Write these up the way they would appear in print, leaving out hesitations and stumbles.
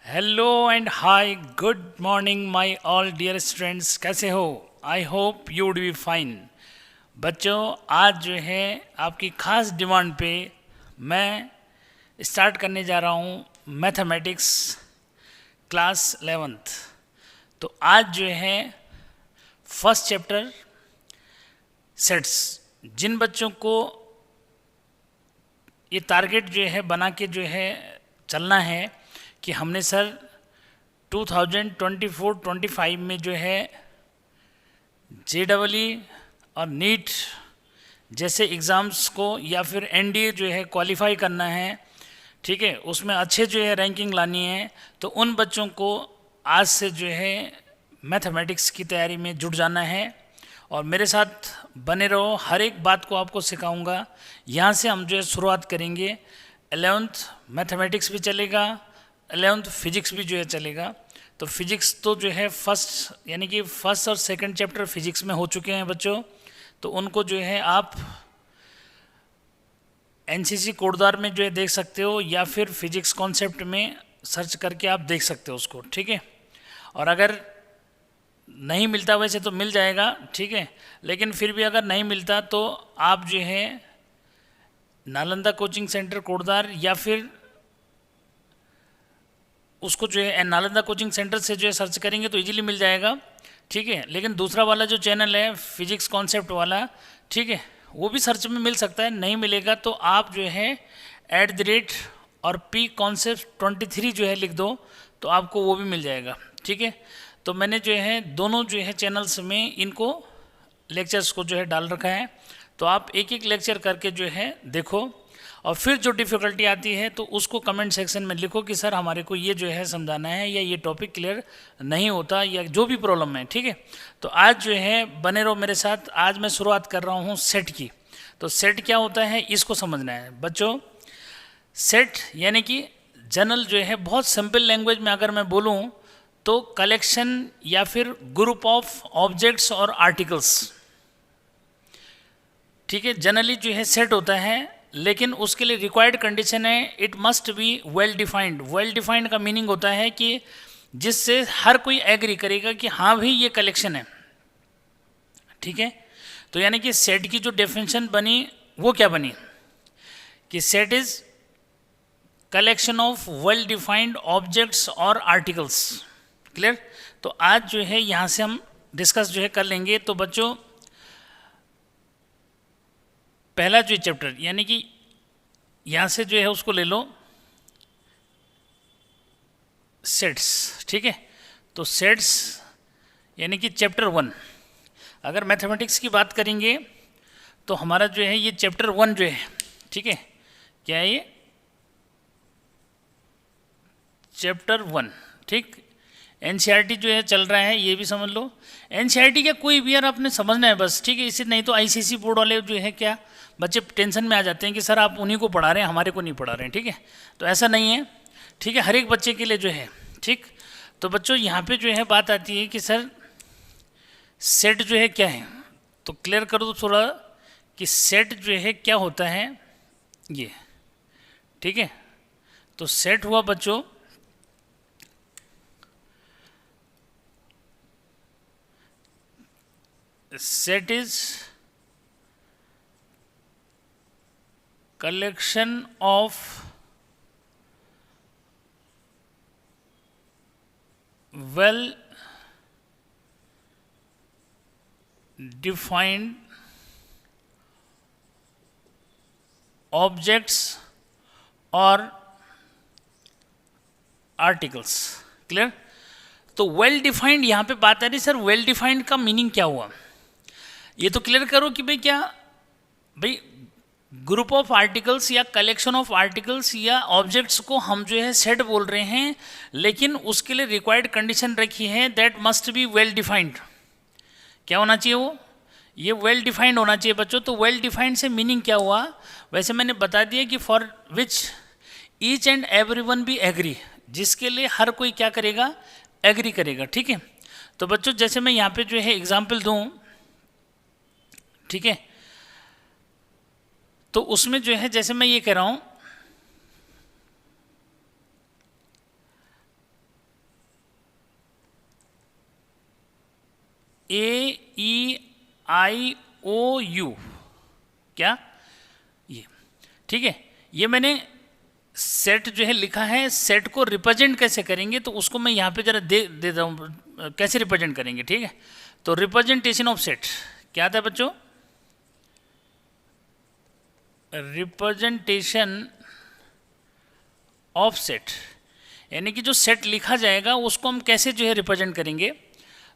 Hello and hi, good morning my all dear students. कैसे हो? I hope you would be fine. बच्चों, आज जो है आपकी खास डिमांड पे मैं स्टार्ट करने जा रहा हूँ मैथमेटिक्स क्लास 11th। तो आज जो है फर्स्ट चैप्टर सेट्स। जिन बच्चों को ये टारगेट जो है बना के जो है चलना है कि हमने सर 2024-25 में जो है JEE और नीट जैसे एग्ज़ाम्स को या फिर NDA जो है क्वालिफाई करना है, ठीक है, उसमें अच्छे जो है रैंकिंग लानी है, तो उन बच्चों को आज से जो है मैथमेटिक्स की तैयारी में जुट जाना है और मेरे साथ बने रहो। हर एक बात को आपको सिखाऊंगा। यहाँ से हम जो है शुरुआत करेंगे। 11th मैथमेटिक्स भी चलेगा, 11th फिजिक्स भी जो है चलेगा। तो फिजिक्स तो जो है फर्स्ट यानी कि फर्स्ट और सेकंड चैप्टर फिजिक्स में हो चुके हैं बच्चों, तो उनको जो है आप NCC कोटद्वार में जो है देख सकते हो या फिर फिजिक्स कॉन्सेप्ट में सर्च करके आप देख सकते हो उसको, ठीक है। और अगर नहीं मिलता, वैसे तो मिल जाएगा, ठीक है, लेकिन फिर भी अगर नहीं मिलता तो आप जो है नालंदा कोचिंग सेंटर कोटद्वार या फिर उसको जो है नालंदा कोचिंग सेंटर से जो है सर्च करेंगे तो इजीली मिल जाएगा, ठीक है। लेकिन दूसरा वाला जो चैनल है फिजिक्स कॉन्सेप्ट वाला, ठीक है, वो भी सर्च में मिल सकता है। नहीं मिलेगा तो आप जो है @ और P कॉन्सेप्ट 23 जो है लिख दो तो आपको वो भी मिल जाएगा, ठीक है। तो मैंने जो है दोनों जो है चैनल्स में इनको लेक्चर्स को जो है डाल रखा है, तो आप एक एक लेक्चर करके जो है देखो और फिर जो डिफ़िकल्टी आती है तो उसको कमेंट सेक्शन में लिखो कि सर हमारे को ये जो है समझाना है या ये टॉपिक क्लियर नहीं होता या जो भी प्रॉब्लम है, ठीक है। तो आज जो है बने रहो मेरे साथ। आज मैं शुरुआत कर रहा हूँ सेट की। तो सेट क्या होता है इसको समझना है बच्चों। सेट यानी कि जनरल जो है बहुत सिंपल लैंग्वेज में अगर मैं बोलूँ तो कलेक्शन या फिर ग्रुप ऑफ ऑब्जेक्ट्स और आर्टिकल्स, ठीक है, जनरली जो है सेट होता है। लेकिन उसके लिए रिक्वायर्ड कंडीशन है it must be well defined. Well defined का मीनिंग होता है कि जिससे हर कोई एग्री करेगा कि हाँ भाई ये कलेक्शन है, ठीक है। तो यानी कि सेट की जो डेफिनेशन बनी वो क्या बनी कि set is collection of well defined objects और आर्टिकल्स। क्लियर? तो आज जो है यहाँ से हम डिस्कस जो है कर लेंगे। तो बच्चों पहला जो चैप्टर यानी कि यहाँ से जो है उसको ले लो सेट्स, ठीक है। तो सेट्स यानी कि चैप्टर 1। अगर मैथमेटिक्स की बात करेंगे तो हमारा जो है ये चैप्टर 1 जो है, ठीक है, क्या है ये चैप्टर 1, ठीक। NCERT जो है चल रहा है, ये भी समझ लो। NCERT क्या कोई भी यार आपने समझना है बस, ठीक है। इसे नहीं तो ICSE बोर्ड वाले जो है क्या बच्चे टेंशन में आ जाते हैं कि सर आप उन्हीं को पढ़ा रहे हैं, हमारे को नहीं पढ़ा रहे हैं, ठीक है। तो ऐसा नहीं है, ठीक है, हर एक बच्चे के लिए जो है, ठीक। तो बच्चों यहाँ पे जो है बात आती है कि सर सेट जो है क्या है, तो क्लियर कर दो थोड़ा कि सेट जो है क्या होता है ये, ठीक है। तो सेट हुआ बच्चों set is collection of well defined objects और आर्टिकल्स। क्लियर? तो वेल डिफाइंड यहाँ पे बात आ रही। सर वेल डिफाइंड का मीनिंग क्या हुआ ये तो क्लियर करो कि भाई क्या, भाई ग्रुप ऑफ आर्टिकल्स या कलेक्शन ऑफ आर्टिकल्स या ऑब्जेक्ट्स को हम जो है सेट बोल रहे हैं, लेकिन उसके लिए रिक्वायर्ड कंडीशन रखी है that must be well defined. क्या होना चाहिए वो, ये वेल डिफाइंड होना चाहिए बच्चों। तो वेल डिफाइंड से मीनिंग क्या हुआ, वैसे मैंने बता दिया कि for which each and every one be agree, जिसके लिए हर कोई क्या करेगा, एग्री करेगा, ठीक है। तो बच्चों जैसे मैं यहाँ पे जो है एग्जाम्पल दूँ, ठीक है, तो उसमें जो है, जैसे मैं ये कह रहा हूं AEIOU, क्या ये, ठीक है। ये मैंने सेट जो है लिखा है, सेट को रिप्रेजेंट कैसे करेंगे तो उसको मैं यहाँ पे जरा दे देता हूँ कैसे रिप्रेजेंट करेंगे, ठीक है। तो रिप्रेजेंटेशन ऑफ सेट क्या आता है बच्चों, रिप्रेजेंटेशन ऑफ सेट, यानी कि जो सेट लिखा जाएगा उसको हम कैसे जो है रिप्रेजेंट करेंगे।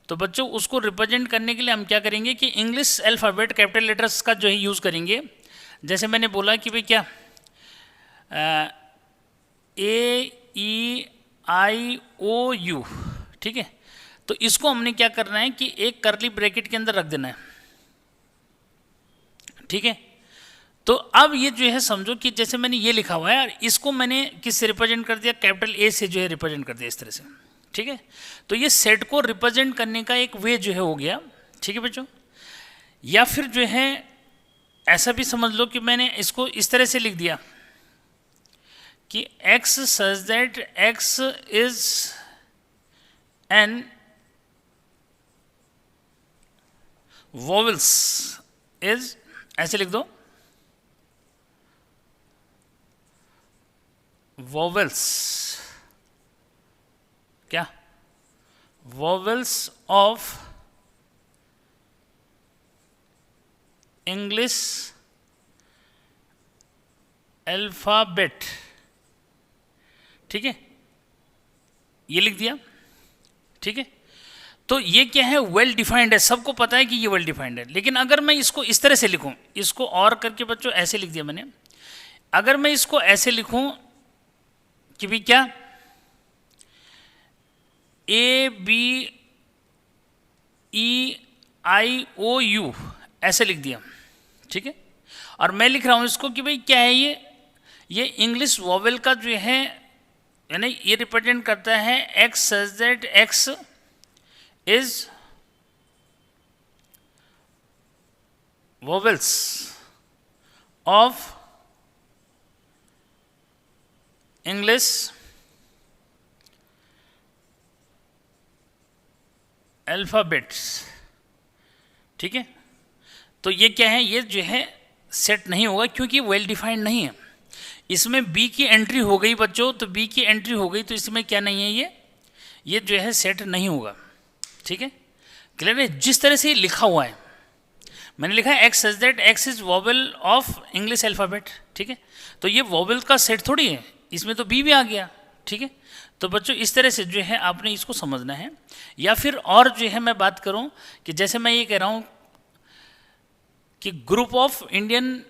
तो बच्चों उसको रिप्रेजेंट करने के लिए हम क्या करेंगे कि इंग्लिश अल्फ़ाबेट कैपिटल लेटर्स का जो है यूज़ करेंगे। जैसे मैंने बोला कि भाई क्या AEIOU, ठीक है। तो इसको हमने क्या करना है कि एक कर्ली ब्रैकेट के अंदर रख देना है, ठीक है। तो अब ये जो है समझो कि जैसे मैंने ये लिखा हुआ है और इसको मैंने किससे रिप्रेजेंट कर दिया, कैपिटल A से जो है रिप्रेजेंट कर दिया इस तरह से, ठीक है। तो ये सेट को रिप्रेजेंट करने का एक वे जो है हो गया, ठीक है बच्चों। या फिर जो है ऐसा भी समझ लो कि मैंने इसको इस तरह से लिख दिया कि X such that X is an vowels is, ऐसे लिख दो वोवेल्स, क्या वोवेल्स ऑफ इंग्लिश अल्फाबेट, ठीक है। ये लिख दिया, ठीक है। तो ये क्या है, वेल डिफाइंड है, सबको पता है कि ये वेल डिफाइंड है। लेकिन अगर मैं इसको इस तरह से लिखूं, इसको और करके बच्चों ऐसे लिख दिया मैंने, अगर मैं इसको ऐसे लिखूं कि भी क्या ABEIOU ऐसे लिख दिया, ठीक है। और मैं लिख रहा हूं इसको कि भाई क्या है ये इंग्लिश वोवेल का जो है, यानी ये रिप्रेजेंट करता है X such that X is vowels of English alphabets, ठीक है। तो ये क्या है, ये जो है सेट नहीं होगा क्योंकि वेल डिफाइंड नहीं है। इसमें B की एंट्री हो गई बच्चों, तो B की एंट्री हो गई तो इसमें क्या नहीं है, ये जो है सेट नहीं होगा, ठीक है। क्लियर है। जिस तरह से लिखा हुआ है, मैंने लिखा है X such that X is vowel of English alphabet, ठीक है। तो ये वोवेल का सेट थोड़ी है, इसमें तो B भी आ गया, ठीक है। तो बच्चों इस तरह से जो है आपने इसको समझना है। या फिर और जो है मैं बात करूं कि जैसे मैं ये कह रहा हूं कि ग्रुप ऑफ इंडियन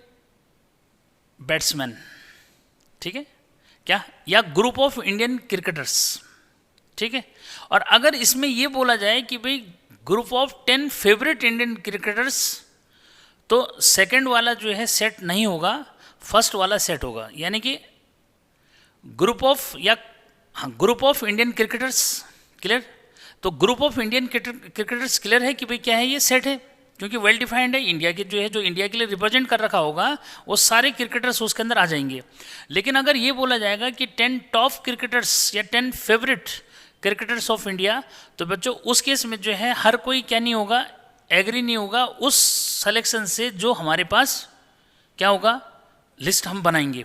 बैट्समैन, ठीक है, क्या, या ग्रुप ऑफ इंडियन क्रिकेटर्स, ठीक है। और अगर इसमें ये बोला जाए कि भाई group of 10 favourite Indian cricketers, तो सेकंड वाला जो है सेट नहीं होगा, फर्स्ट वाला सेट होगा। यानी कि ग्रुप ऑफ या group of Indian cricketers, clear. तो group of Indian cricketers clear है कि भाई क्या है, ये सेट है क्योंकि वेल डिफाइंड है। इंडिया के जो है, जो इंडिया के लिए रिप्रेजेंट कर रखा होगा वो सारे क्रिकेटर्स उसके अंदर आ जाएंगे। लेकिन अगर ये बोला जाएगा कि 10 टॉप क्रिकेटर्स या 10 फेवरेट क्रिकेटर्स ऑफ इंडिया, तो बच्चों उस केस में जो है हर कोई क्या नहीं होगा, एग्री नहीं होगा उस सिलेक्शन से जो हमारे पास क्या होगा, लिस्ट हम बनाएंगे,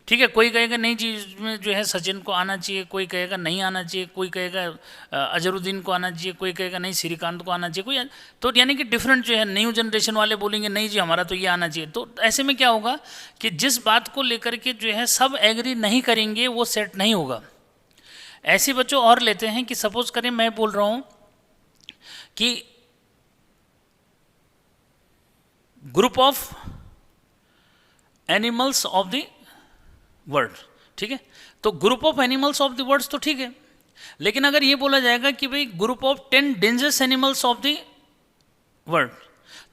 ठीक है। कोई कहेगा नहीं जी इसमें जो है सचिन को आना चाहिए, कोई कहेगा नहीं आना चाहिए, कोई कहेगा अजहरुद्दीन को आना चाहिए, कोई कहेगा नहीं श्रीकांत को आना चाहिए, कोई तो यानी कि डिफरेंट जो है न्यू जनरेशन वाले बोलेंगे नहीं जी हमारा तो ये आना चाहिए। तो ऐसे में क्या होगा कि जिस बात को लेकर के जो है सब एग्री नहीं करेंगे वो सेट नहीं होगा। ऐसे बच्चों और लेते हैं कि सपोज करें मैं बोल रहा हूँ कि group of animals of the world, ठीक है। तो group of animals of the world तो ठीक है, लेकिन अगर ये बोला जाएगा कि भाई group of 10 dangerous animals of the world,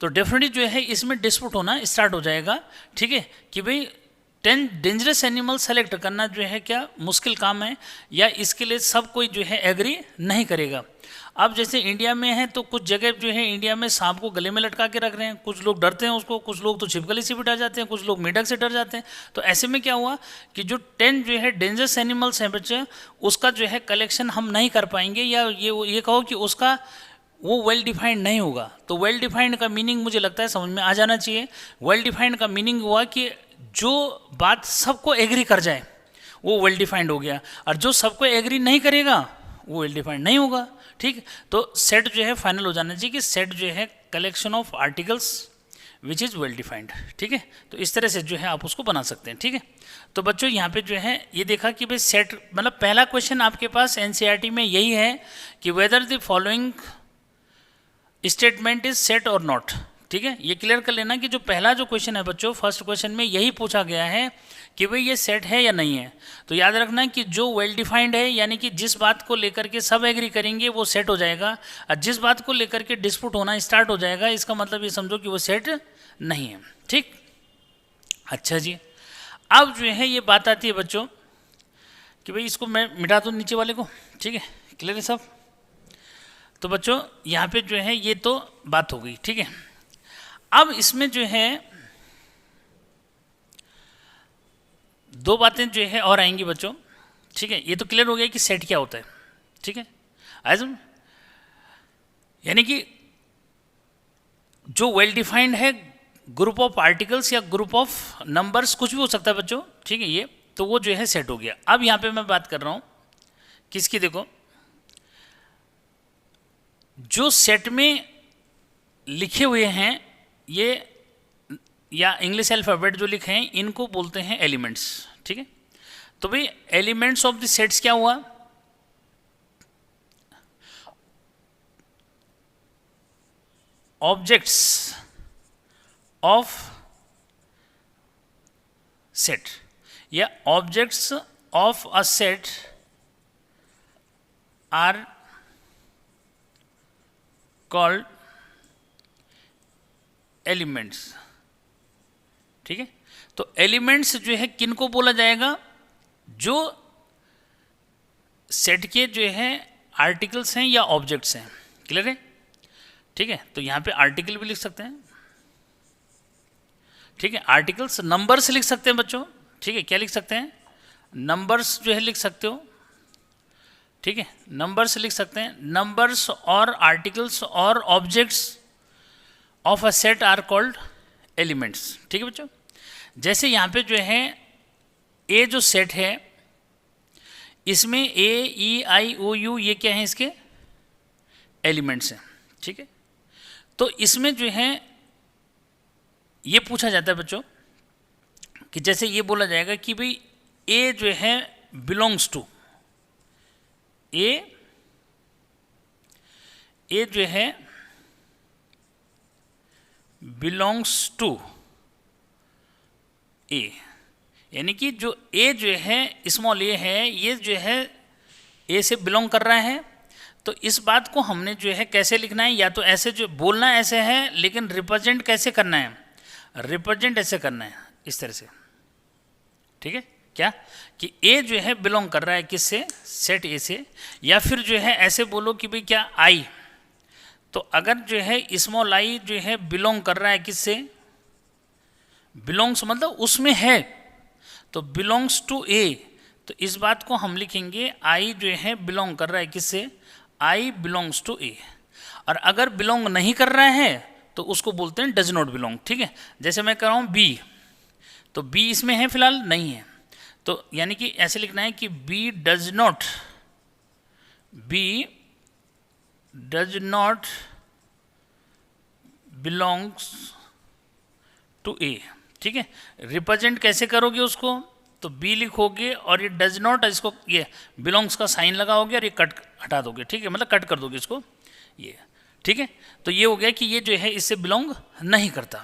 तो डेफिनेटली जो है इसमें डिस्प्यूट होना स्टार्ट हो जाएगा, ठीक है। कि भाई 10 डेंजरस एनिमल सेलेक्ट करना जो है क्या मुश्किल काम है, या इसके लिए सब कोई जो है एग्री नहीं करेगा। अब जैसे इंडिया में है तो कुछ जगह जो है इंडिया में सांप को गले में लटका के रख रहे हैं, कुछ लोग डरते हैं उसको, कुछ लोग तो छिपकली से भी डर जाते हैं, कुछ लोग मेढक से डर जाते हैं। तो ऐसे में क्या हुआ कि जो 10 जो है डेंजरस एनिमल्स हैं बच्चे, उसका जो है कलेक्शन हम नहीं कर पाएंगे, या ये कहो कि उसका वो वेल डिफाइंड नहीं होगा। तो वेल डिफाइंड का मीनिंग मुझे लगता है समझ में आ जाना चाहिए। वेल डिफाइंड का मीनिंग हुआ कि जो बात सबको एग्री कर जाए वो वेल डिफाइंड हो गया, और जो सबको एग्री नहीं करेगा वो वेल डिफाइंड नहीं होगा। ठीक, तो सेट जो है फाइनल हो जाना चाहिए कि सेट जो है collection of articles which is well defined. ठीक है, तो इस तरह से जो है आप उसको बना सकते हैं। ठीक है, तो बच्चों यहाँ पे जो है ये देखा कि भाई सेट मतलब पहला क्वेश्चन आपके पास एनसीईआरटी में यही है कि whether the following statement is set और नॉट। ठीक है, ये क्लियर कर लेना कि जो पहला जो क्वेश्चन है बच्चों, फर्स्ट क्वेश्चन में यही पूछा गया है कि भाई ये सेट है या नहीं है। तो याद रखना कि जो वेल डिफाइंड है यानी कि जिस बात को लेकर के सब एग्री करेंगे वो सेट हो जाएगा, और जिस बात को लेकर के डिस्प्यूट होना स्टार्ट हो जाएगा इसका मतलब ये समझो कि वो सेट नहीं है। ठीक, अच्छा जी, अब जो है ये बात आती है बच्चों कि भाई इसको मैं मिटा दूँ नीचे वाले को। ठीक है, क्लियर है सब। तो बच्चों यहाँ पे जो है ये तो बात हो गई। ठीक है, अब इसमें जो है दो बातें जो है और आएंगी बच्चों। ठीक है, ये तो क्लियर हो गया कि सेट क्या होता है। ठीक है, आज यानी कि जो वेल डिफाइंड है ग्रुप ऑफ आर्टिकल्स या ग्रुप ऑफ नंबर्स कुछ भी हो सकता है बच्चों। ठीक है, ये तो वो जो है सेट हो गया। अब यहाँ पे मैं बात कर रहा हूँ किसकी, देखो जो सेट में लिखे हुए हैं ये या इंग्लिश अल्फ़ाबेट जो लिखे हैं इनको बोलते हैं एलिमेंट्स। ठीक है, तो भाई एलिमेंट्स ऑफ द सेट्स क्या हुआ, ऑब्जेक्ट्स ऑफ सेट या objects of a set are called elements. ठीक है, तो एलिमेंट्स जो है किनको बोला जाएगा, जो सेट के जो है आर्टिकल्स हैं या ऑब्जेक्ट्स हैं। क्लियर है। ठीक है, तो यहाँ पे आर्टिकल भी लिख सकते हैं। ठीक है, आर्टिकल्स नंबर्स लिख सकते हैं बच्चों। ठीक है, क्या लिख सकते हैं, नंबर्स जो है लिख सकते हो। ठीक है, नंबर्स लिख सकते हैं। नंबर्स और आर्टिकल्स और objects of a set are called elements. ठीक है बच्चों, जैसे यहाँ पे जो है ए जो सेट है इसमें ए ई आई ओ यू ये क्या है, इसके एलिमेंट्स हैं। ठीक है, तो इसमें जो है ये पूछा जाता है बच्चों कि जैसे ये बोला जाएगा कि भाई ए जो है बिलोंग्स टू ए जो है बिलोंग्स टू ए, यानी कि जो ए जो है स्मॉल ए है ये जो है ए से बिलोंग कर रहा है। तो इस बात को हमने जो है कैसे लिखना है, या तो ऐसे जो बोलना ऐसे है लेकिन रिप्रेजेंट कैसे करना है, रिप्रेजेंट ऐसे करना है इस तरह से। ठीक है, क्या कि ए जो है बिलोंग कर रहा है किससे, सेट ए से, या फिर जो है ऐसे बोलो कि भाई क्या आई, तो अगर जो है स्मॉल आई जो है बिलोंग कर रहा है किससे, बिलोंग्स मतलब उसमें है, तो बिलोंग्स टू ए, तो इस बात को हम लिखेंगे आई जो है बिलोंग कर रहा है किससे, आई बिलोंग्स टू ए। और अगर बिलोंग नहीं कर रहा है तो उसको बोलते हैं डज नॉट बिलोंग। ठीक है, जैसे मैं कर रहा हूँ बी, तो बी इसमें है फिलहाल नहीं है, तो यानी कि ऐसे लिखना है कि B does not belongs to A. ठीक है, रिप्रेजेंट कैसे करोगे उसको, तो बी लिखोगे और ये डज नॉट, इसको ये बिलोंग्स का साइन लगाओगे और ये कट हटा दोगे। ठीक है, मतलब कट कर दोगे इसको ये। ठीक है, तो ये हो गया कि ये जो है इससे बिलोंग नहीं करता।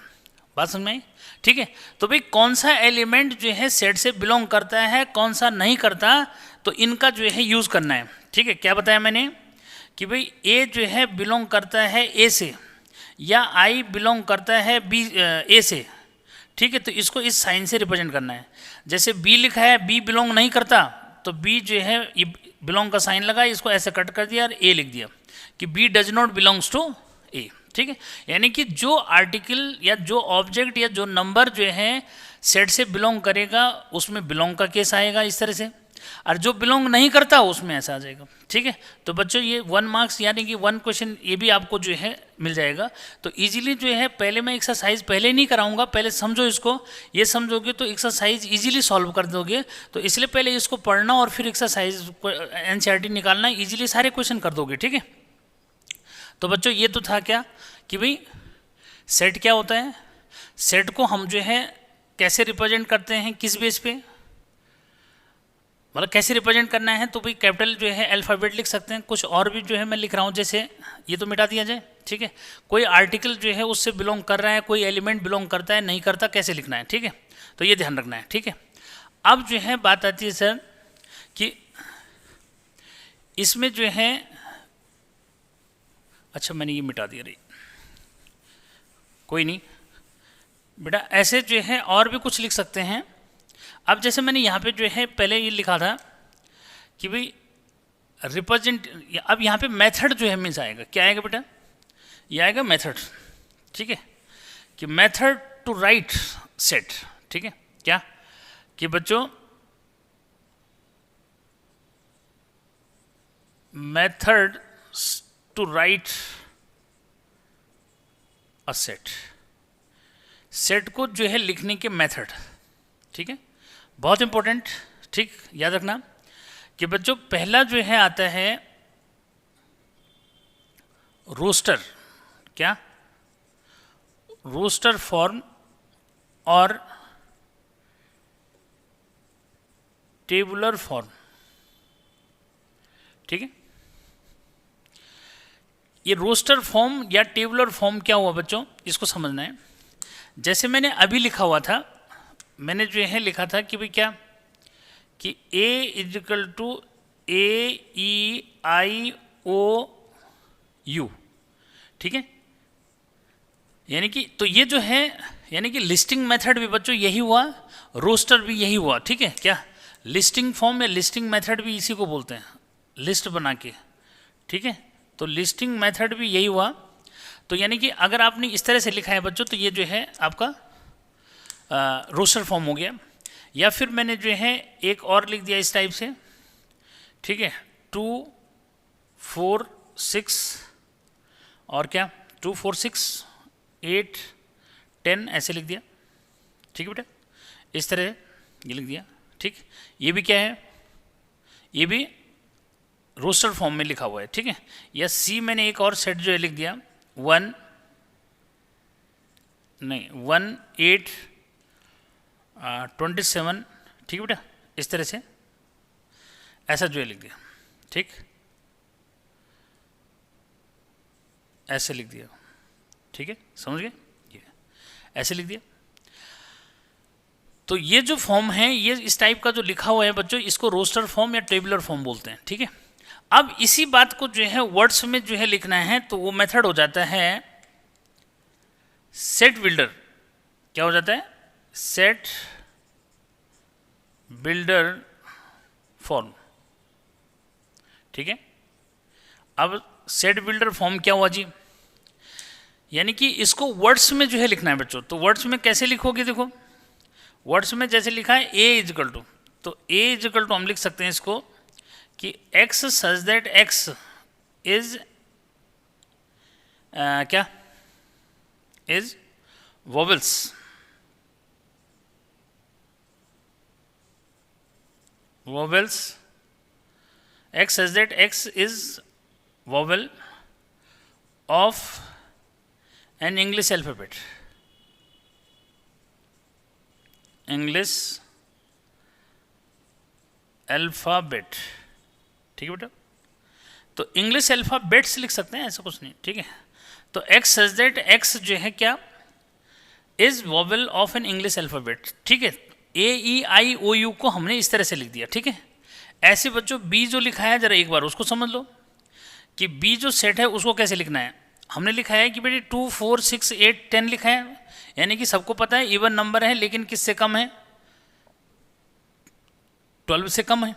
बात समझ में आई। ठीक है, तो भाई कौन सा एलिमेंट जो है सेट से बिलोंग करता है कौन सा नहीं करता, तो इनका जो है यूज़ करना है। ठीक है, क्या बताया मैंने कि भाई ए जो है बिलोंग करता है ए से, या आई बिलोंग करता है बी ए से। ठीक है, तो इसको इस साइन से रिप्रेजेंट करना है। जैसे बी लिखा है बी बिलोंग नहीं करता, तो बी जो है ये बिलोंग का साइन लगा, इसको ऐसे कट कर दिया और ए लिख दिया कि B does not belongs to A. ठीक है, यानी कि जो आर्टिकल या जो ऑब्जेक्ट या जो नंबर जो है सेट से बिलोंग करेगा उसमें बिलोंग का केस आएगा इस तरह से। और जो बिलोंग नहीं करता उसमें ऐसा आ जाएगा, ठीक है। तो बच्चों ये 1 मार्क्स यानी कि 1 क्वेश्चन ये भी आपको जो है मिल जाएगा। तो इजीली जो है, पहले मैं एक्सरसाइज पहले नहीं कराऊंगा, पहले समझो इसको, ये समझोगे तो एक्सरसाइज इजीली सॉल्व कर दोगे। तो इसलिए पहले इसको पढ़ना और फिर एक्सरसाइज एनसीईआरटी निकालना, इजीली सारे क्वेश्चन कर दोगे, ठीक है। तो बच्चों ये तो था क्या कि भाई सेट क्या होता है, सेट को हम जो है कैसे रिप्रेजेंट करते हैं, किस बेस पे, मतलब कैसे रिप्रेजेंट करना है। तो भाई कैपिटल जो है अल्फ़ाबेट लिख सकते हैं, कुछ और भी जो है मैं लिख रहा हूँ, जैसे ये तो मिटा दिया जाए, ठीक है। कोई आर्टिकल जो है उससे बिलोंग कर रहा है, कोई एलिमेंट बिलोंग करता है, नहीं करता, कैसे लिखना है, ठीक है। तो ये ध्यान रखना है, ठीक है। अब जो है बात आती है सर कि इसमें जो है, अच्छा मैंने ये मिटा दिया, रही कोई नहीं बेटा, ऐसे जो है और भी कुछ लिख सकते हैं। अब जैसे मैंने यहाँ पे जो है पहले ये लिखा था कि भाई रिप्रेजेंट, अब यहाँ पे मेथड जो है मिल जाएगा, क्या आएगा बेटा, ये आएगा मेथड, ठीक है, कि मेथड टू राइट सेट, ठीक है। क्या कि बच्चों method to write a set, set को जो है लिखने के मेथड, ठीक है, बहुत इंपॉर्टेंट, ठीक, याद रखना कि बच्चों पहला जो है आता है रोस्टर, क्या, रोस्टर फॉर्म और टेबुलर फॉर्म, ठीक है। ये रोस्टर फॉर्म या टेबुलर फॉर्म क्या हुआ बच्चों, इसको समझना है। जैसे मैंने अभी लिखा हुआ था, मैंने जो है लिखा था कि भाई क्या, कि A इजिकल टू AEIOU, ठीक है। यानी कि तो ये जो है, यानी कि लिस्टिंग मेथड भी बच्चों यही हुआ, रोस्टर भी यही हुआ, ठीक है। क्या लिस्टिंग फॉर्म या लिस्टिंग मेथड भी इसी को बोलते हैं, लिस्ट बना के, ठीक है। तो लिस्टिंग मेथड भी यही हुआ। तो यानी कि अगर आपने इस तरह से लिखा है बच्चों, तो ये जो है आपका रोस्टर फॉर्म हो गया। या फिर मैंने जो है एक और लिख दिया इस टाइप से, ठीक है, 2 4 6 और क्या 2 4 6 8 10 ऐसे लिख दिया, ठीक है बेटा, इस तरह ये लिख दिया, ठीक। ये भी क्या है, ये भी रोस्टर फॉर्म में लिखा हुआ है, ठीक है। या सी मैंने एक और सेट जो है लिख दिया 1 8 27, ठीक है बेटा, इस तरह से ऐसा जो है लिख दिया, ठीक, ऐसे लिख दिया, ठीक है, समझ गए, ये ऐसे लिख दिया। तो ये जो फॉर्म है, ये इस टाइप का जो लिखा हुआ है बच्चों, इसको रोस्टर फॉर्म या टेबुलर फॉर्म बोलते हैं, ठीक है। अब इसी बात को जो है वर्ड्स में जो है लिखना है, तो वो मेथड हो जाता है सेट बिल्डर, क्या हो जाता है, सेट बिल्डर फॉर्म, ठीक है। अब सेट बिल्डर फॉर्म क्या हुआ जी, यानी कि इसको वर्ड्स में जो है लिखना है बच्चों। तो वर्ड्स में कैसे लिखोगे, देखो वर्ड्स में जैसे लिखा है A इजिकल टू, तो A इजिकल टू हम लिख सकते हैं इसको कि x such that x is क्या, is vowels, vowels, x says that x is vowel of an English alphabet, English alphabet, ठीक है बेटा। तो इंग्लिश अल्फ़ाबेट्स लिख सकते हैं, ऐसा कुछ नहीं, ठीक है। तो x says that x जो है क्या, is vowel of an English alphabet, ठीक है। AEIOU को हमने इस तरह से लिख दिया, ठीक है। ऐसे बच्चों B जो लिखा है जरा एक बार उसको समझ लो कि B जो सेट है उसको कैसे लिखना है। हमने लिखा है कि बेटे 2 4 6 8 10 लिखा है, यानी कि सबको पता है इवन नंबर है, लेकिन किससे कम है, 12 से कम है,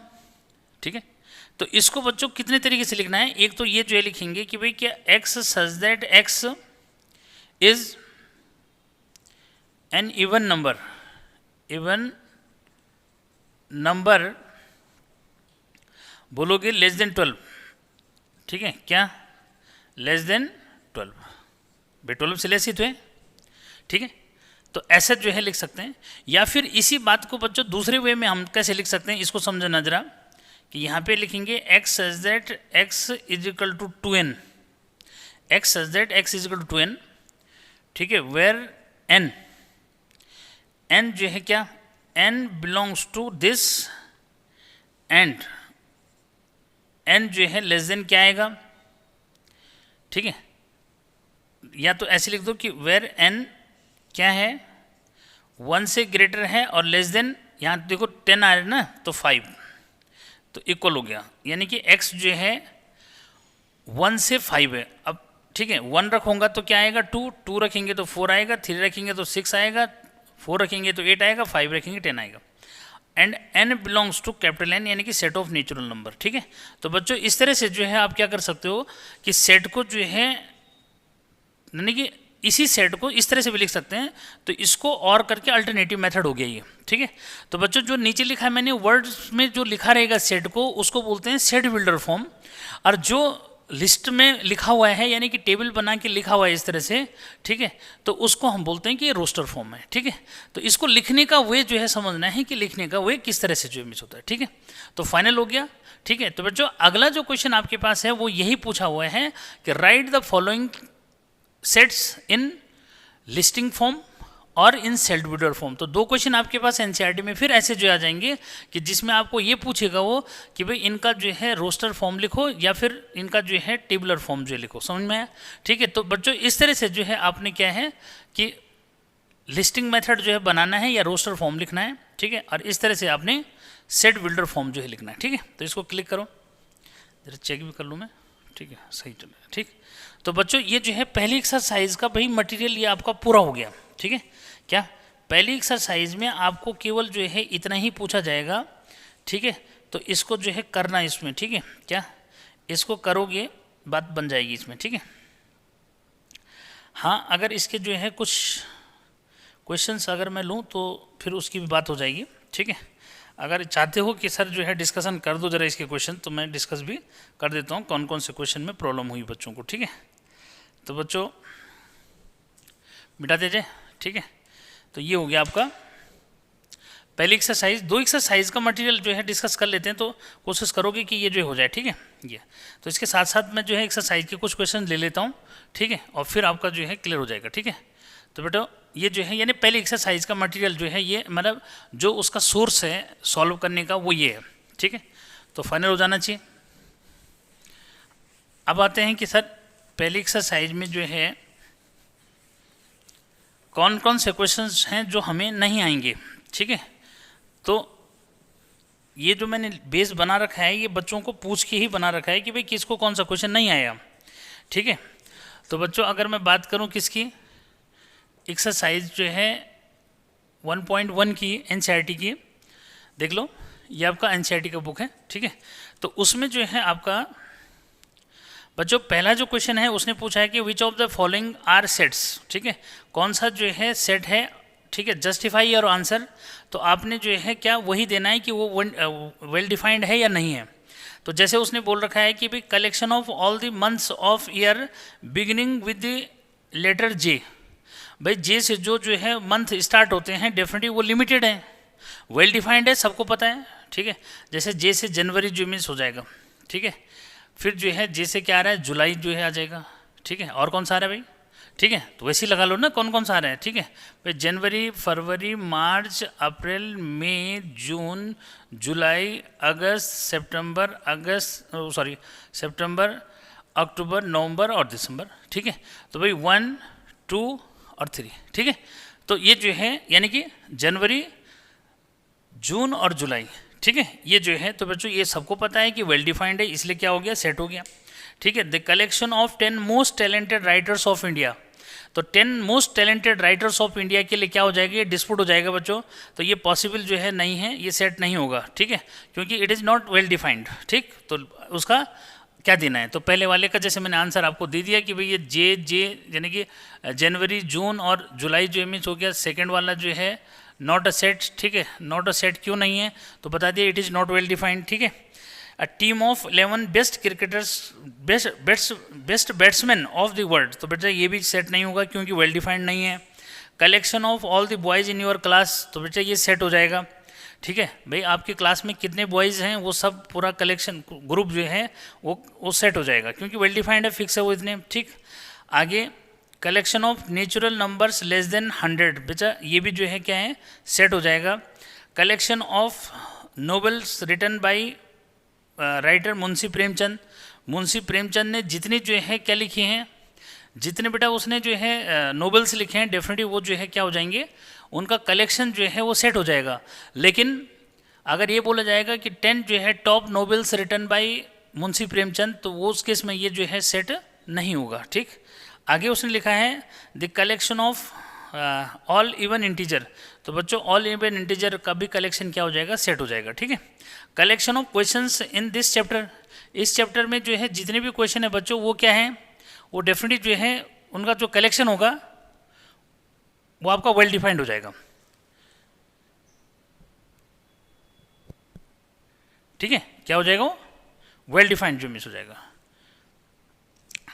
ठीक है। तो इसको बच्चों कितने तरीके से लिखना है, एक तो ये जो है लिखेंगे कि भाई क्या x such that x is an even number बोलोगे लेस देन 12, ठीक है, क्या लेस देन 12, भाई 12 से लेस ही तो है, ठीक है। तो ऐसा जो है लिख सकते हैं, या फिर इसी बात को बच्चों दूसरे वे में हम कैसे लिख सकते हैं, इसको समझना जरा, कि यहाँ पे लिखेंगे x such that x is equal to 2n, x such that x is equal to 2n, ठीक है, वेयर n जो है क्या, n belongs to this and n जो है लेस देन क्या आएगा, ठीक है, या तो ऐसे लिख दो कि वेयर n क्या है 1 से ग्रेटर है और लेस देन, यहाँ देखो 10 आ रहा है ना, तो 5, तो इक्वल हो गया, यानी कि x जो है 1 से 5 है। अब ठीक है, 1 रखूँगा तो क्या आएगा 2, 2 रखेंगे तो 4 आएगा, 3 रखेंगे तो 6 आएगा, 4 रखेंगे तो 8 आएगा, 5 रखेंगे 10 आएगा। And n belongs to capital N, यानी कि सेट ऑफ नेचुरल नंबर, ठीक है। तो बच्चों इस तरह से जो है आप क्या कर सकते हो कि सेट को जो है, यानी कि इसी सेट को इस तरह से भी लिख सकते हैं, तो इसको और करके अल्टरनेटिव मेथड हो गया ये, ठीक है। तो बच्चों जो नीचे लिखा है मैंने वर्ड्स में जो लिखा रहेगा सेट को, उसको बोलते हैं सेट बिल्डर फॉर्म, और जो लिस्ट में लिखा हुआ है यानी कि टेबल बना के लिखा हुआ है इस तरह से, ठीक है, तो उसको हम बोलते हैं कि ये रोस्टर फॉर्म है, ठीक है। तो इसको लिखने का वे जो है समझना है कि लिखने का वे किस तरह से जो मिस होता है, ठीक है। तो फाइनल हो गया, ठीक है। तो बच्चों अगला जो क्वेश्चन आपके पास है वो यही पूछा हुआ है कि right the following sets in listing form और इन सेट बिल्डर फॉर्म। तो 2 क्वेश्चन आपके पास एनसीईआरटी में फिर ऐसे जो आ जाएंगे कि जिसमें आपको ये पूछेगा वो कि भाई इनका जो है रोस्टर फॉर्म लिखो या फिर इनका जो है टेबुलर फॉर्म जो लिखो, समझ में आया, ठीक है। तो बच्चों इस तरह से जो है आपने क्या है कि लिस्टिंग मेथड जो है बनाना है या रोस्टर फॉर्म लिखना है, ठीक है, और इस तरह से आपने सेट बिल्डर फॉर्म जो है लिखना है, ठीक है। तो इसको क्लिक करो, जरा चेक भी कर लूँ मैं, ठीक है, सही चलेगा, ठीक। तो बच्चों ये जो है पहली एक्सरसाइज का भाई मटेरियल ये आपका पूरा हो गया, ठीक है। क्या पहली एक्सरसाइज में आपको केवल जो है इतना ही पूछा जाएगा, ठीक है। तो इसको जो है करना इसमें, ठीक है, क्या इसको करोगे बात बन जाएगी इसमें, ठीक है। हाँ अगर इसके जो है कुछ क्वेश्चंस अगर मैं लूँ तो फिर उसकी भी बात हो जाएगी, ठीक है। अगर चाहते हो कि सर जो है डिस्कशन कर दो जरा इसके क्वेश्चन, तो मैं डिस्कस भी कर देता हूँ कौन कौन से क्वेश्चन में प्रॉब्लम हुई बच्चों को, ठीक है। तो बच्चों मिटा दीजिए, ठीक है। तो ये हो गया आपका पहली एक्सरसाइज। 2 एक्सरसाइज का मटेरियल जो है डिस्कस कर लेते हैं, तो कोशिश करोगे कि ये जो हो जाए, ठीक है। ये तो इसके साथ साथ मैं जो है एक्सरसाइज के कुछ क्वेश्चन ले लेता हूँ, ठीक है, और फिर आपका जो है क्लियर हो जाएगा, ठीक है। तो बेटा ये जो है यानी पहली एक्सरसाइज का मटेरियल जो है ये मतलब जो उसका सोर्स है सॉल्व करने का वो ये है, ठीक है। तो फाइनल हो जाना चाहिए। अब आते हैं कि सर पहली एक्सरसाइज में जो है कौन कौन से क्वेश्चंस हैं जो हमें नहीं आएंगे, ठीक है। तो ये जो मैंने बेस बना रखा है ये बच्चों को पूछ के ही बना रखा है कि भाई किसको कौन सा क्वेश्चन नहीं आया, ठीक है। तो बच्चों अगर मैं बात करूं किसकी एक्सरसाइज जो है 1.1 की एनसीईआरटी की, देख लो ये आपका एनसीईआरटी का बुक है, ठीक है। तो उसमें जो है आपका बच्चों पहला जो क्वेश्चन है उसने पूछा है कि which of the following are sets, ठीक है, कौन सा जो है सेट है, ठीक है, जस्टिफाई योर आंसर। तो आपने जो है क्या वही देना है कि वो वेल डिफाइंड है या नहीं है। तो जैसे उसने बोल रखा है कि भाई collection of all the months of year beginning with the letter J, भाई जे से जो है मंथ स्टार्ट होते हैं डेफिनेटली वो लिमिटेड है, वेल डिफाइंड है, सबको पता है, ठीक है। जैसे जे से जनवरी जो मिस हो जाएगा, ठीक है। फिर जो है जे से क्या आ रहा है जुलाई जो है आ जाएगा, ठीक है। और कौन सा आ रहा है भाई, ठीक है, तो वैसे ही लगा लो ना कौन कौन सा आ रहा है, ठीक है भाई। जनवरी, फरवरी, मार्च, अप्रैल, मई, जून, जुलाई, अगस्त, सितंबर, अक्टूबर, नवंबर और दिसंबर, ठीक है। तो भाई 1, 2 और 3, ठीक है। तो ये जो है यानी कि जनवरी, जून और जुलाई, ठीक है, ये जो है तो बच्चों ये सबको पता है कि वेल डिफाइंड है, इसलिए क्या हो गया सेट हो गया, ठीक है। The collection of 10 most talented writers of India, तो 10 most talented writers of India के लिए क्या हो जाएगा, ये डिस्प्यूट हो जाएगा बच्चों। तो ये पॉसिबल जो है नहीं है, ये सेट नहीं होगा, ठीक है, क्योंकि it is not well defined, ठीक। तो उसका क्या देना है, तो पहले वाले का जैसे मैंने आंसर आपको दे दिया कि भाई ये जे यानी कि जनवरी, जून और जुलाई जो मिस हो गया। सेकेंड वाला जो है नॉट अ सेट, ठीक है, नॉट अ सेट क्यों नहीं है, तो बता दिया it is not well defined, ठीक है। A team of 11 best cricketers, best batsman of the world, तो बेटा ये भी सेट नहीं होगा क्योंकि वेल डिफाइंड नहीं है। Collection of all the boys in your class, तो बेटा ये सेट हो जाएगा। ठीक है भाई, आपकी क्लास में कितने बॉयज़ हैं वो सब पूरा कलेक्शन ग्रुप जो है वो सेट हो जाएगा क्योंकि वेल डिफाइंड है, फिक्स है वो इतने। ठीक, आगे collection of natural numbers less than 100, बेटा ये भी जो है क्या है, सेट हो जाएगा। Collection of novels written by writer Munshi Premchand, Munshi Premchand ने जितनी जो है क्या लिखी हैं, जितने बेटा उसने जो है नोवेल्स लिखे हैं, डेफिनेटली वो जो है क्या हो जाएंगे, उनका कलेक्शन जो है वो सेट हो जाएगा। लेकिन अगर ये बोला जाएगा कि 10 जो है top novels written by Munshi Premchand, तो वो उस केस में ये जो है सेट नहीं होगा। ठीक, आगे उसने लिखा है the collection of all even integer, तो बच्चों ऑल इवन इंटीजर का भी कलेक्शन क्या हो जाएगा, सेट हो जाएगा। ठीक है, collection of questions in this chapter, इस चैप्टर में जो है जितने भी क्वेश्चन है बच्चों वो क्या है, वो डेफिनेटली जो है उनका जो कलेक्शन होगा वो आपका वेल डिफाइंड हो जाएगा। ठीक है, क्या हो जाएगा, वो वेल डिफाइंड जो मिस हो जाएगा।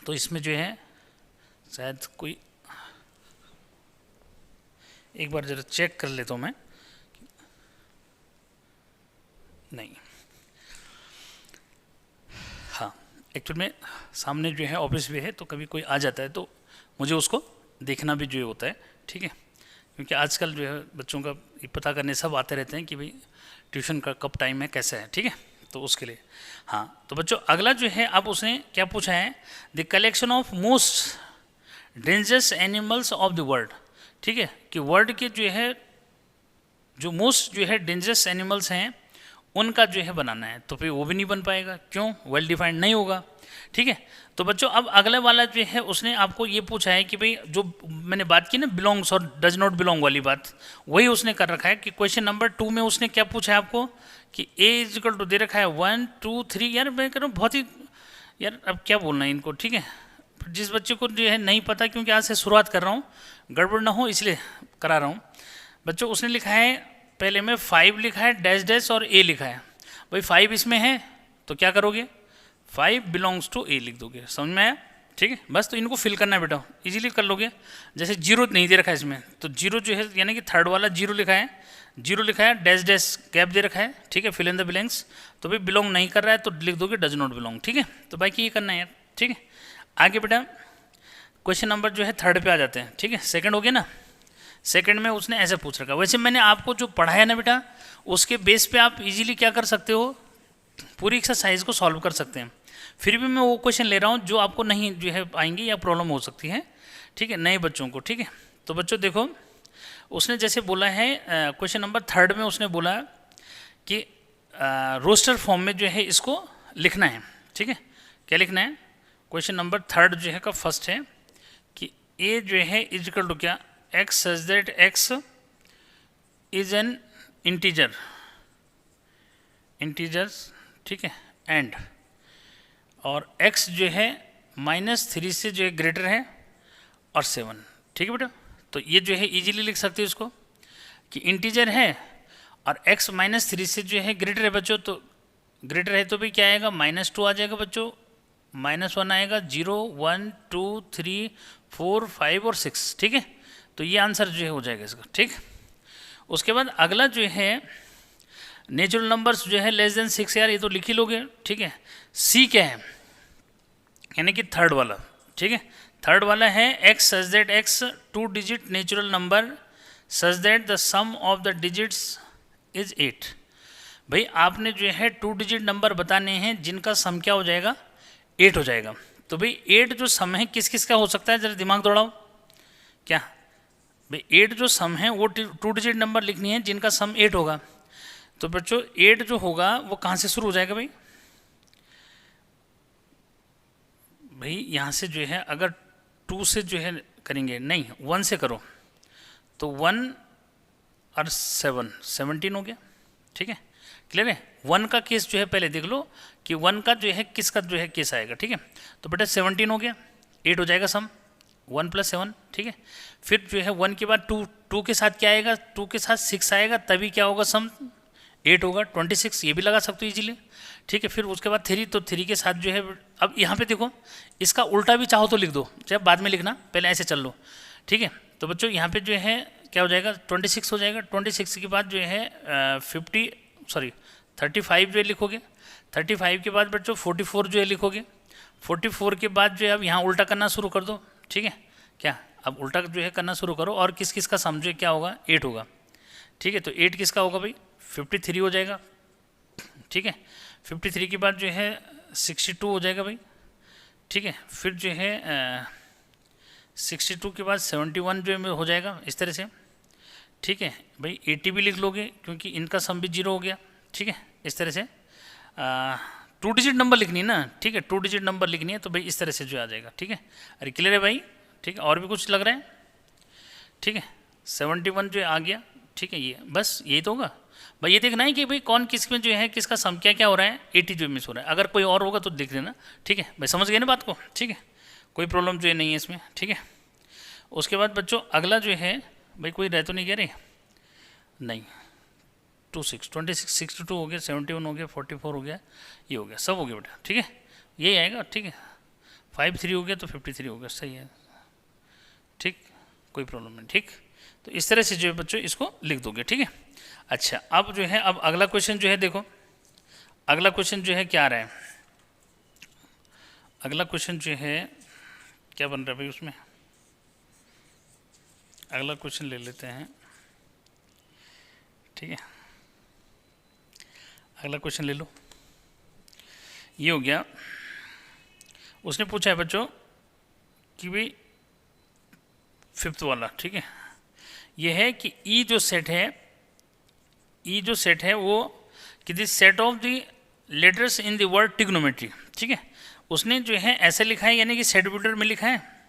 तो इसमें जो है शायद कोई, एक बार जरा चेक कर लेता हूँ मैं, नहीं, हाँ एक्चुअल में सामने जो है ऑफिस भी है, तो कभी कोई आ जाता है तो मुझे उसको देखना भी जो होता है। ठीक है, क्योंकि आजकल जो है बच्चों का ये पता करने सब आते रहते हैं कि भाई ट्यूशन का कब टाइम है, कैसा है। ठीक है, तो उसके लिए हाँ। तो बच्चों अगला जो है, अब उसने क्या पूछा है, the collection of most dangerous animals of the world. ठीक है, कि वर्ल्ड के जो है जो मोस्ट जो है डेंजरस एनिमल्स हैं उनका जो है बनाना है, तो फिर वो भी नहीं बन पाएगा, क्यों, वेल डिफाइंड नहीं होगा। ठीक है, तो बच्चों अब अगले वाला जो है उसने आपको ये पूछा है कि भाई जो मैंने बात की ना बिलोंग्स और डज नॉट बिलोंग वाली बात, वही उसने कर रखा है कि क्वेश्चन नंबर 2 में उसने क्या पूछा है आपको कि ए इज इक्वल टू दे रखा है 1 2 3। यार मैं कह रहा हूँ बहुत ही, यार अब क्या बोलना है इनको। ठीक है, जिस बच्चे को जो है नहीं पता, क्योंकि आज से शुरुआत कर रहा हूँ, गड़बड़ ना हो इसलिए करा रहा हूँ। बच्चों उसने लिखा है पहले में 5 लिखा है डैश डैश और ए लिखा है, भाई 5 इसमें है तो क्या करोगे, 5 बिलोंग्स टू ए लिख दोगे, समझ में आया। ठीक है, बस तो इनको फिल करना है बेटा, इजीली कर लोगे। जैसे 0 नहीं दे रखा है इसमें, तो 0 जो है यानी कि थर्ड वाला 0 लिखा है, 0 लिखा है डैश डैश गैप दे रखा है। ठीक है, फिल इन द ब्लैंक्स, तो भाई बिलोंग नहीं कर रहा है तो लिख दोगे डज नॉट बिलोंग। ठीक है, तो बाकी ये करना है यार। ठीक है, आगे बेटा क्वेश्चन नंबर जो है 3 पे आ जाते हैं। ठीक है, सेकंड हो गया ना, सेकंड में उसने ऐसे पूछ रखा। वैसे मैंने आपको जो पढ़ाया ना बेटा, उसके बेस पे आप इजीली क्या कर सकते हो, पूरी एक्सरसाइज को सॉल्व कर सकते हैं। फिर भी मैं वो क्वेश्चन ले रहा हूँ जो आपको नहीं जो है आएंगे या प्रॉब्लम हो सकती है। ठीक है, नए बच्चों को। ठीक है, तो बच्चों देखो उसने जैसे बोला है क्वेश्चन नंबर 3 में उसने बोला कि रोस्टर फॉर्म में जो है इसको लिखना है। ठीक है, क्या लिखना है, क्वेश्चन नंबर 3 जो है का फर्स्ट है कि ए जो है इज इक्वल टू क्या, x such that x is an integer, integers. ठीक है, एंड और x जो है -3 से जो है ग्रेटर है और 7। ठीक है बेटा, तो ये जो है इजीली लिख सकते हो इसको कि इंटीजर है और x -3 से जो है ग्रेटर है बच्चों, तो ग्रेटर है तो भी क्या आएगा, -2 आ जाएगा बच्चों, -1 आएगा, 0 1 2 3 4 5 और 6। ठीक है, तो ये आंसर जो है हो जाएगा इसका। ठीक, उसके बाद अगला जो है नेचुरल नंबर्स जो है लेस देन 6, यार ये तो लिख ही लोगे। ठीक है, सी क्या है, यानी कि थर्ड वाला। ठीक है, थर्ड वाला है x such that x 2 digit natural number such that the sum of the digits is 8। भाई आपने जो है 2 डिजिट नंबर बताने हैं जिनका सम क्या हो जाएगा, 8 हो जाएगा। तो भाई 8 जो सम है किस किस का हो सकता है, जरा दिमाग दौड़ाओ। क्या भाई 8 जो सम है वो 2 डिजिट नंबर लिखनी है जिनका सम 8 होगा। तो बच्चों 8 जो होगा वो कहाँ से शुरू हो जाएगा भाई, भाई यहाँ से जो है अगर 2 से जो है करेंगे, नहीं 1 से करो तो 1 और 7 17 हो गया। ठीक है, क्लियर है। 1 का केस जो है पहले देख लो कि 1 का जो है किसका जो है केस आएगा। ठीक है, तो बेटा 17 हो गया, 8 हो जाएगा सम, 1 + 7। ठीक है, फिर जो है 1 के बाद 2 के साथ क्या आएगा, 2 के साथ 6 आएगा, तभी क्या होगा सम 8 होगा, 26 ये भी लगा सकते हो इजीली, ठीक है। फिर उसके बाद 3, तो 3 के साथ जो है, अब यहाँ पे देखो इसका उल्टा भी चाहो तो लिख दो, चाहे बाद में लिखना, पहले ऐसे चल लो, ठीक है। तो बच्चों यहाँ पे जो है क्या हो जाएगा, 26 हो जाएगा। 26 के बाद जो है 35 जो है लिखोगे। 35 के बाद बच्चों 44 जो है लिखोगे। 44 के बाद जो है अब यहाँ उल्टा करना शुरू कर दो, ठीक है। क्या अब उल्टा जो है करना शुरू करो, और किस किस का समझो क्या होगा, 8 होगा, ठीक है। तो 8 किसका होगा भाई, 53 हो जाएगा, ठीक है। 53 के बाद जो है 62 हो जाएगा भाई, ठीक है। फिर जो है 62 के बाद 71 जो है हो जाएगा इस तरह से, ठीक है भाई। 80 भी लिख लोगे क्योंकि इनका सम भी 0 हो गया, ठीक है। इस तरह से 2 डिजिट नंबर लिखनी है ना, ठीक है, 2 डिजिट नंबर लिखनी है, तो भाई इस तरह से जो आ जाएगा, ठीक है। अरे क्लियर है भाई, ठीक है। और भी कुछ लग रहा है, ठीक है। 71 जो आ गया, ठीक है। ये बस यही तो होगा भाई। ये देखना है कि भाई कौन किस में जो है किसका सम क्या हो रहा है, 80 जो मिस हो रहा है। अगर कोई और होगा तो देख लेना, ठीक है भाई। समझ गए ना बात को, ठीक है। कोई प्रॉब्लम जो है नहीं है इसमें, ठीक है। उसके बाद बच्चों अगला जो है भाई, कोई रह तो नहीं कह रहे, नहीं, 26 62 हो गया, 71 हो गया, 44 हो गया, ये हो गया, सब हो गया बेटा, ठीक है। यही आएगा, ठीक है। 53 हो गया तो 53 हो गया, सही है, ठीक, कोई प्रॉब्लम नहीं, ठीक। तो इस तरह से जो है बच्चों इसको लिख दोगे, ठीक है। अच्छा, अब जो है अब अगला क्वेश्चन जो है देखो, अगला क्वेश्चन जो है क्या आ रहा है, अगला क्वेश्चन जो है क्या बन रहा है भाई उसमें, अगला क्वेश्चन ले लेते हैं, ठीक है। अगला क्वेश्चन ले लो, ये हो गया। उसने पूछा है बच्चों कि भाई 5th वाला, ठीक है। ये है कि ई जो सेट है, ई जो सेट है वो कि this set of the letters in the word trigonometry, ठीक है। उसने जो है ऐसे लिखा है, यानी कि सेट बिल्डर में लिखा है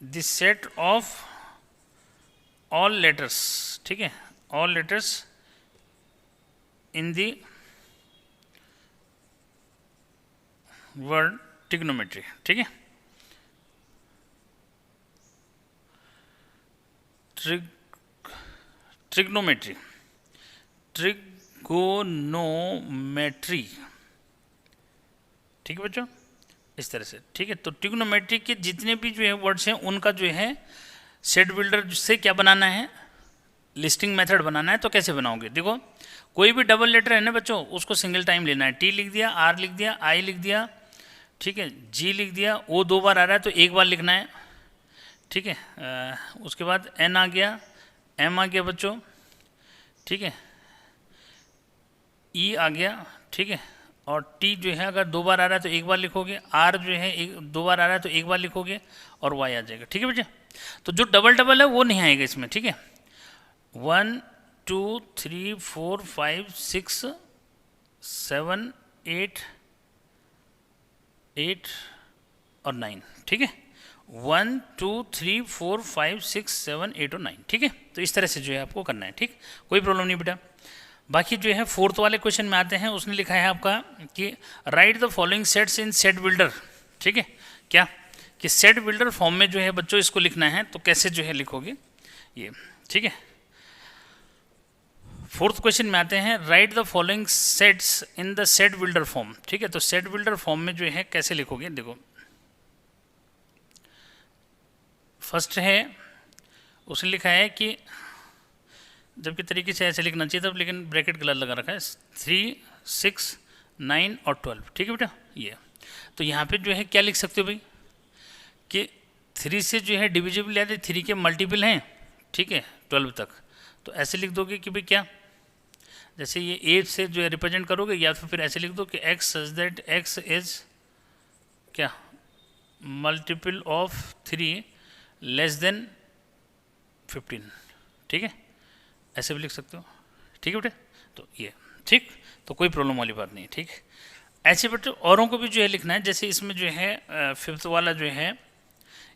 this set of all letters, ठीक है, all letters in the word trigonometry, ठीक है। ट्रिग्नोमेट्री, ट्रिगोनोमेट्री, ठीक है बच्चों, इस तरह से, ठीक है। तो ट्रिग्नोमेट्री के जितने भी जो है वर्ड्स हैं उनका जो है सेट बिल्डर से क्या बनाना है, लिस्टिंग मेथड बनाना है। तो कैसे बनाओगे, देखो कोई भी डबल लेटर है ना बच्चों, उसको सिंगल टाइम लेना है। टी लिख दिया, आर लिख दिया, आई लिख दिया, ठीक है, जी लिख दिया, ओ 2 बार आ रहा है तो 1 बार लिखना है, ठीक है। उसके बाद एन आ गया, एम आ गया बच्चों, ठीक है, ई आ गया, ठीक है। और टी जो है अगर 2 बार आ रहा है तो 1 बार लिखोगे, आर जो है 2 बार आ रहा है तो 1 बार लिखोगे, और वाई आ जाएगा, ठीक है बेटा। तो जो डबल डबल है वो नहीं आएगा इसमें, ठीक है। 1 2 3 4 5 6 7 8 और 9, ठीक है। 1 2 3 4 5 6 7 8 और 9, ठीक है। तो इस तरह से जो है आपको करना है, ठीक, कोई प्रॉब्लम नहीं बेटा। बाकी जो है 4th वाले क्वेश्चन में आते हैं। उसने लिखा है आपका कि right the following sets in set builder, ठीक है। क्या कि सेट बिल्डर फॉर्म में जो है बच्चों इसको लिखना है, तो कैसे जो है लिखोगे ये, ठीक है। 4th क्वेश्चन में आते हैं, right the following sets in the set builder form, ठीक है। तो सेट बिल्डर फॉर्म में जो है कैसे लिखोगे, देखो फर्स्ट है उसने लिखा है कि जबकि तरीके से ऐसे लिखना चाहिए था, लेकिन ब्रैकेट गलत लगा रखा है, 3 6 9 और 12, ठीक है बेटा। ये तो यहाँ पे जो है क्या लिख सकते हो भाई कि 3 से जो है डिविजिबल या 3 के मल्टीपल हैं, ठीक है, 12 तक। तो ऐसे लिख दोगे कि भाई क्या, जैसे ये 8 से जो है रिप्रेजेंट करोगे, या फिर ऐसे लिख दो कि x such that x is क्या मल्टीपल ऑफ 3 लेस देन 15, ठीक है, ऐसे भी लिख सकते हो, ठीक है बेटे। तो ये ठीक, तो कोई प्रॉब्लम वाली बात नहीं है, ठीक। ऐसे बेटे औरों को भी जो है लिखना है, जैसे इसमें जो है 5th वाला जो है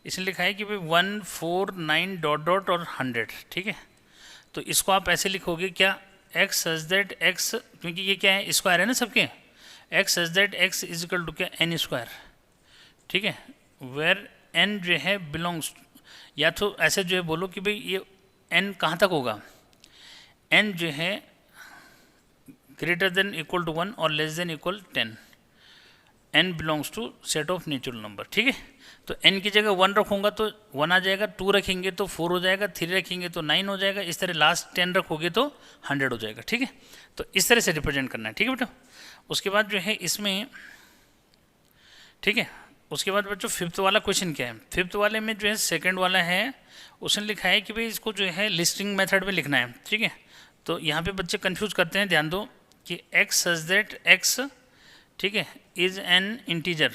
इसने लिखा है कि भाई 1 4 9 डॉट डॉट और 100, ठीक है। तो इसको आप ऐसे लिखोगे क्या, x सच दैट x, क्योंकि ये क्या है स्क्वायर है ना सबके, x such that x is equal to क्या n स्क्वायर, ठीक है, वेयर n जो है बिलोंग्स, या तो ऐसे जो है बोलो कि भाई ये n कहाँ तक होगा, n जो है ग्रेटर देन इक्वल टू 1 और less than equal 10, n belongs to set of natural number, ठीक है। तो n की जगह 1 रखूँगा तो 1 आ जाएगा, 2 रखेंगे तो 4 हो जाएगा, 3 रखेंगे तो 9 हो जाएगा, इस तरह लास्ट 10 रखोगे तो 100 हो जाएगा, ठीक है। तो इस तरह से रिप्रेजेंट करना है, ठीक है बेटा। उसके बाद जो है इसमें, ठीक है, उसके बाद बच्चों फिफ्थ वाला क्वेश्चन क्या है। फिफ्थ वाले में जो है सेकंड वाला है, उसने लिखा है कि भाई इसको जो है लिस्टिंग मेथड में लिखना है, ठीक है। तो यहाँ पे बच्चे कंफ्यूज करते हैं, ध्यान दो कि x सच दैट x, ठीक है, इज एन इंटीजर,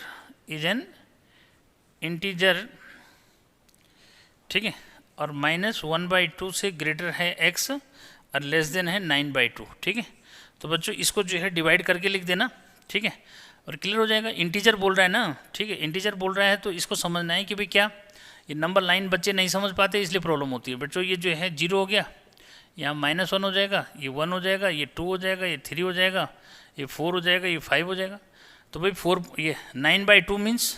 ठीक है, और -1/2 से ग्रेटर है x और लेस देन है 9/2, ठीक है। तो बच्चों इसको जो है डिवाइड करके लिख देना, ठीक है, और क्लियर हो जाएगा। इंटीजर बोल रहा है ना, ठीक है, इंटीजर बोल रहा है तो इसको समझना है कि भाई क्या, ये नंबर लाइन बच्चे नहीं समझ पाते इसलिए प्रॉब्लम होती है बच्चों। ये जो है 0 हो गया, यहाँ -1 हो जाएगा, ये 1 हो जाएगा, ये 2 हो जाएगा, ये 3 हो जाएगा, ये 4 हो जाएगा, ये 5 हो जाएगा। तो भाई 4, ये 9/2 मीन्स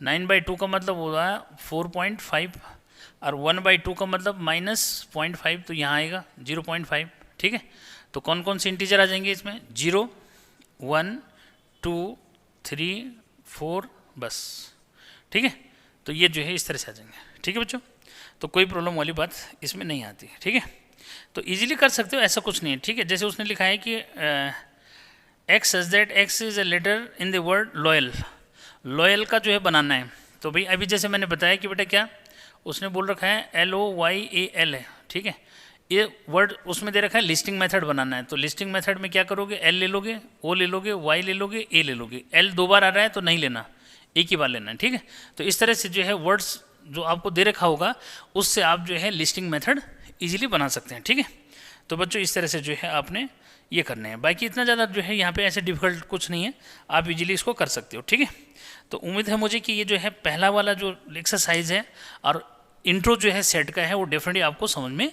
9/2 का मतलब होगा 4.5 और 1/2 का मतलब -0.5, तो यहाँ आएगा 0.5, ठीक है। तो कौन कौन से इंटीजर आ जाएंगे इसमें, 0, 1, 2, 3, 4, बस, ठीक है। तो ये जो है इस तरह से आ जाएंगे, ठीक है बच्चों। तो कोई प्रॉब्लम वाली बात इसमें नहीं आती है, ठीक है। तो इजीली कर सकते हो, ऐसा कुछ नहीं है, ठीक है। जैसे उसने लिखा है कि x such that x is a letter in the word loyal, loyal का जो है बनाना है। तो भाई अभी जैसे मैंने बताया कि बेटा क्या उसने बोल रखा है LOYAL है, ठीक है। ये वर्ड उसमें दे रखा है लिस्टिंग मेथड बनाना है। तो लिस्टिंग मेथड में क्या करोगे, L ले लोगे, O ले लोगे, Y ले लोगे, A ले लोगे। L 2 बार आ रहा है तो नहीं लेना, एक ही बार लेना है, ठीक है। तो इस तरह से जो है वर्ड्स जो आपको दे रखा होगा उससे आप जो है लिस्टिंग मेथड इजीली बना सकते हैं, ठीक है। तो बच्चों इस तरह से जो है आपने ये करने हैं, बाकी इतना ज़्यादा जो है यहाँ पे ऐसे डिफिकल्ट कुछ नहीं है, आप इजीली इसको कर सकते हो, ठीक है। तो उम्मीद है मुझे कि ये जो है पहला वाला जो एक्सरसाइज है और इंट्रो जो है सेट का है वो डेफिनेटली आपको समझ में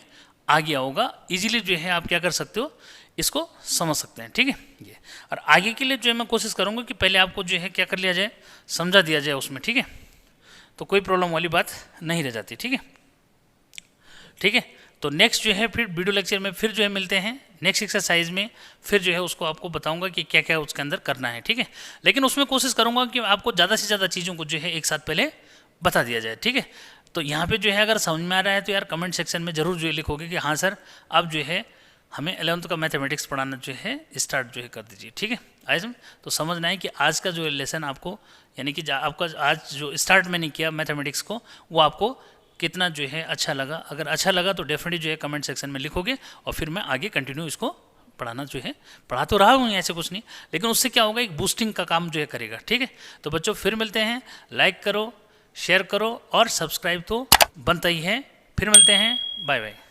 आ गया होगा। इजीली जो है आप क्या कर सकते हो, इसको समझ सकते हैं, ठीक है। ये और आगे के लिए जो है मैं कोशिश करूँगा कि पहले आपको जो है क्या कर लिया जाए, समझा दिया जाए उसमें, ठीक है। तो कोई प्रॉब्लम वाली बात नहीं रह जाती, ठीक है, ठीक है। तो नेक्स्ट जो है फिर वीडियो लेक्चर में फिर जो है मिलते हैं नेक्स्ट एक्सरसाइज में, फिर जो है उसको आपको बताऊंगा कि क्या क्या उसके अंदर करना है, ठीक है। लेकिन उसमें कोशिश करूंगा कि आपको ज़्यादा से ज़्यादा चीज़ों को जो है एक साथ पहले बता दिया जाए, ठीक है। तो यहाँ पे जो है अगर समझ में आ रहा है तो यार कमेंट सेक्शन में ज़रूर जो है लिखोगे कि हाँ सर आप जो है हमें 11th का मैथमेटिक्स पढ़ाना जो है स्टार्ट जो है कर दीजिए, ठीक है। आज तो समझना है कि आज का जो लेसन आपको, यानी कि आपका आज जो स्टार्ट मैंने किया मैथमेटिक्स को, वो आपको कितना जो है अच्छा लगा। अगर अच्छा लगा तो डेफिनेटली जो है कमेंट सेक्शन में लिखोगे और फिर मैं आगे कंटिन्यू इसको पढ़ाना जो है, पढ़ा तो रहा हूँ ऐसे कुछ नहीं, लेकिन उससे क्या होगा एक बूस्टिंग का काम जो है करेगा, ठीक है। तो बच्चों फिर मिलते हैं, लाइक करो, शेयर करो और सब्सक्राइब तो बनता ही है। फिर मिलते हैं, बाय बाय।